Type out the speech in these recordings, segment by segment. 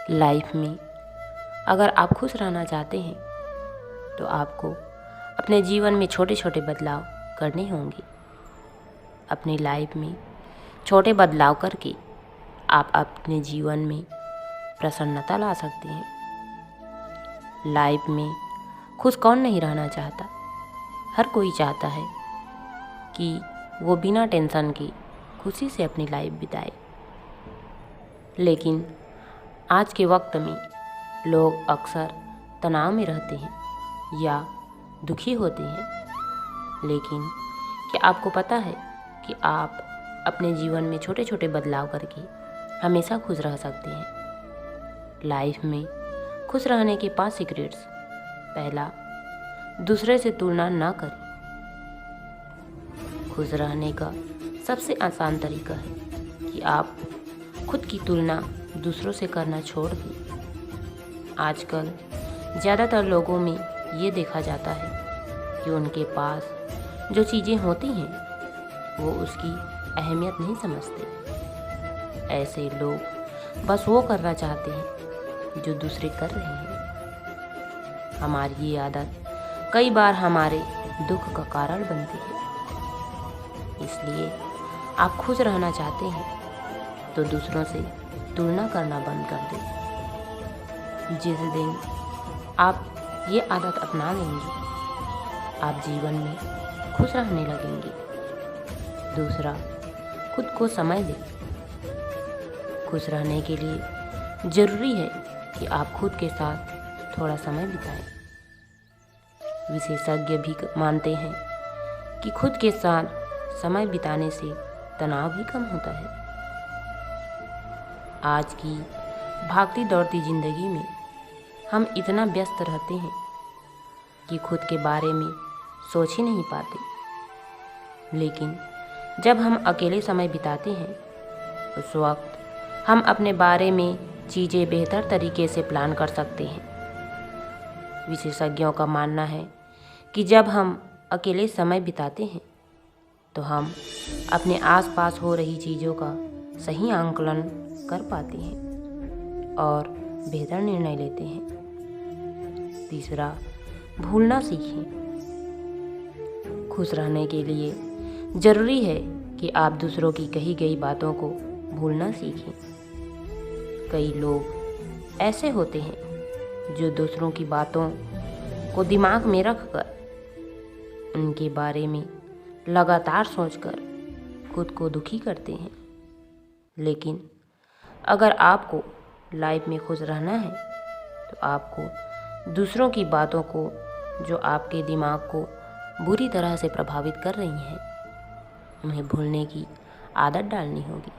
Life में अगर आप खुश रहना चाहते हैं तो आपको अपने जीवन में छोटे छोटे बदलाव करने होंगे। अपनी लाइफ में छोटे बदलाव करके आप अपने जीवन में प्रसन्नता ला सकते हैं। लाइफ में खुश कौन नहीं रहना चाहता। हर कोई चाहता है कि वो बिना टेंशन के खुशी से अपनी लाइफ बिताए। लेकिन आज के वक्त में लोग अक्सर तनाव में रहते हैं या दुखी होते हैं। लेकिन क्या आपको पता है कि आप अपने जीवन में छोटे छोटे बदलाव करके हमेशा खुश रह सकते हैं। लाइफ में खुश रहने के 5 सीक्रेट्स। पहला, दूसरे से तुलना ना करें। खुश रहने का सबसे आसान तरीका है कि आप खुद की तुलना दूसरों से करना छोड़ दें। आजकल ज़्यादातर लोगों में ये देखा जाता है कि उनके पास जो चीज़ें होती हैं वो उसकी अहमियत नहीं समझते। ऐसे लोग बस वो करना चाहते हैं जो दूसरे कर रहे हैं। हमारी ये आदत कई बार हमारे दुख का कारण बनती है। इसलिए आप खुश रहना चाहते हैं तो दूसरों से तुलना करना बंद कर दें। जिस दिन आप ये आदत अपना लेंगे आप जीवन में खुश रहने लगेंगे। दूसरा, खुद को समय दें। खुश रहने के लिए ज़रूरी है कि आप खुद के साथ थोड़ा समय बिताएं। विशेषज्ञ भी मानते हैं कि खुद के साथ समय बिताने से तनाव भी कम होता है। आज की भागती दौड़ती ज़िंदगी में हम इतना व्यस्त रहते हैं कि खुद के बारे में सोच ही नहीं पाते। लेकिन जब हम अकेले समय बिताते हैं उस वक्त हम अपने बारे में चीज़ें बेहतर तरीके से प्लान कर सकते हैं। विशेषज्ञों का मानना है कि जब हम अकेले समय बिताते हैं तो हम अपने आसपास हो रही चीज़ों का सही आंकलन कर पाते हैं और बेहतर निर्णय लेते हैं। तीसरा, भूलना सीखें। खुश रहने के लिए ज़रूरी है कि आप दूसरों की कही गई बातों को भूलना सीखें। कई लोग ऐसे होते हैं जो दूसरों की बातों को दिमाग में रखकर उनके बारे में लगातार सोचकर खुद को दुखी करते हैं। लेकिन अगर आपको लाइफ में खुश रहना है तो आपको दूसरों की बातों को जो आपके दिमाग को बुरी तरह से प्रभावित कर रही हैं उन्हें भूलने की आदत डालनी होगी।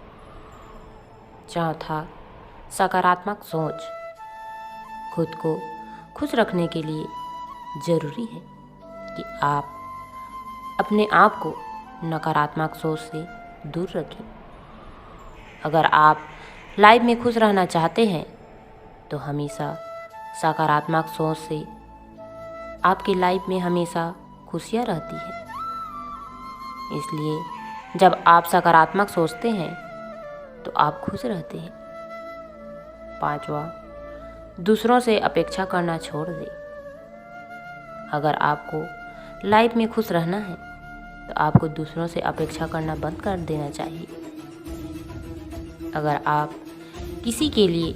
चौथा, सकारात्मक सोच। खुद को खुश रखने के लिए ज़रूरी है कि आप अपने आप को नकारात्मक सोच से दूर रखें। अगर आप लाइफ में खुश रहना चाहते हैं तो हमेशा सकारात्मक सोच से आपकी लाइफ में हमेशा खुशियाँ रहती हैं। इसलिए जब आप सकारात्मक सोचते हैं तो आप खुश रहते हैं। पांचवा, दूसरों से अपेक्षा करना छोड़ दें। अगर आपको लाइफ में खुश रहना है तो आपको दूसरों से अपेक्षा करना बंद कर देना चाहिए। अगर आप किसी के लिए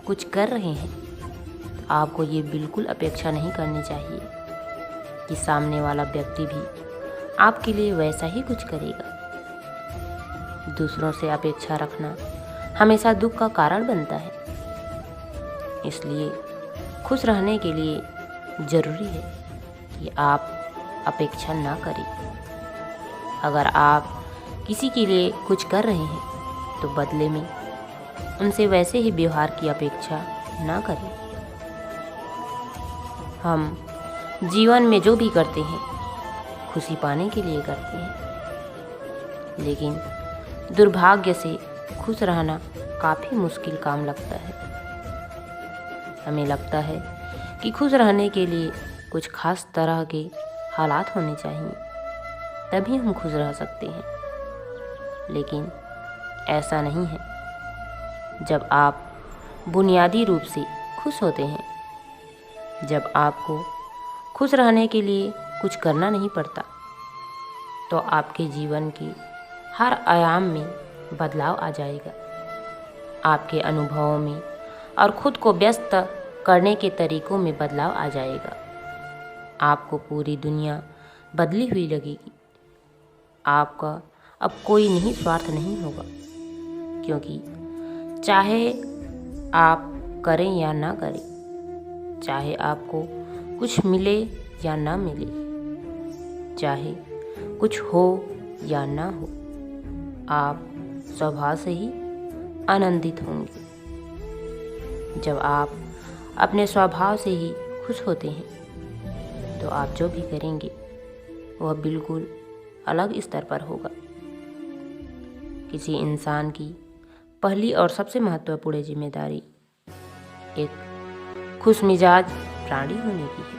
कुछ कर रहे हैं तो आपको ये बिल्कुल अपेक्षा नहीं करनी चाहिए कि सामने वाला व्यक्ति भी आपके लिए वैसा ही कुछ करेगा। दूसरों से अपेक्षा रखना हमेशा दुख का कारण बनता है। इसलिए खुश रहने के लिए ज़रूरी है कि आप अपेक्षा ना करें। अगर आप किसी के लिए कुछ कर रहे हैं तो बदले में उनसे वैसे ही व्यवहार की अपेक्षा ना करें। हम जीवन में जो भी करते हैं खुशी पाने के लिए करते हैं। लेकिन दुर्भाग्य से खुश रहना काफ़ी मुश्किल काम लगता है। हमें लगता है कि खुश रहने के लिए कुछ खास तरह के हालात होने चाहिए तभी हम खुश रह सकते हैं। लेकिन ऐसा नहीं है। जब आप बुनियादी रूप से खुश होते हैं। जब आपको खुश रहने के लिए कुछ करना नहीं पड़ता तो आपके जीवन के हर आयाम में बदलाव आ जाएगा। आपके अनुभवों में और खुद को व्यस्त करने के तरीकों में बदलाव आ जाएगा। आपको पूरी दुनिया बदली हुई लगेगी। आपका अब कोई नहीं स्वार्थ नहीं होगा, क्योंकि चाहे आप करें या ना करें, चाहे आपको कुछ मिले या ना मिले, चाहे कुछ हो या ना हो, आप स्वभाव से ही आनंदित होंगे। जब आप अपने स्वभाव से ही खुश होते हैं तो आप जो भी करेंगे वह बिल्कुल अलग स्तर पर होगा। किसी इंसान की पहली और सबसे महत्वपूर्ण जिम्मेदारी एक खुश मिजाज प्राणी होने की है।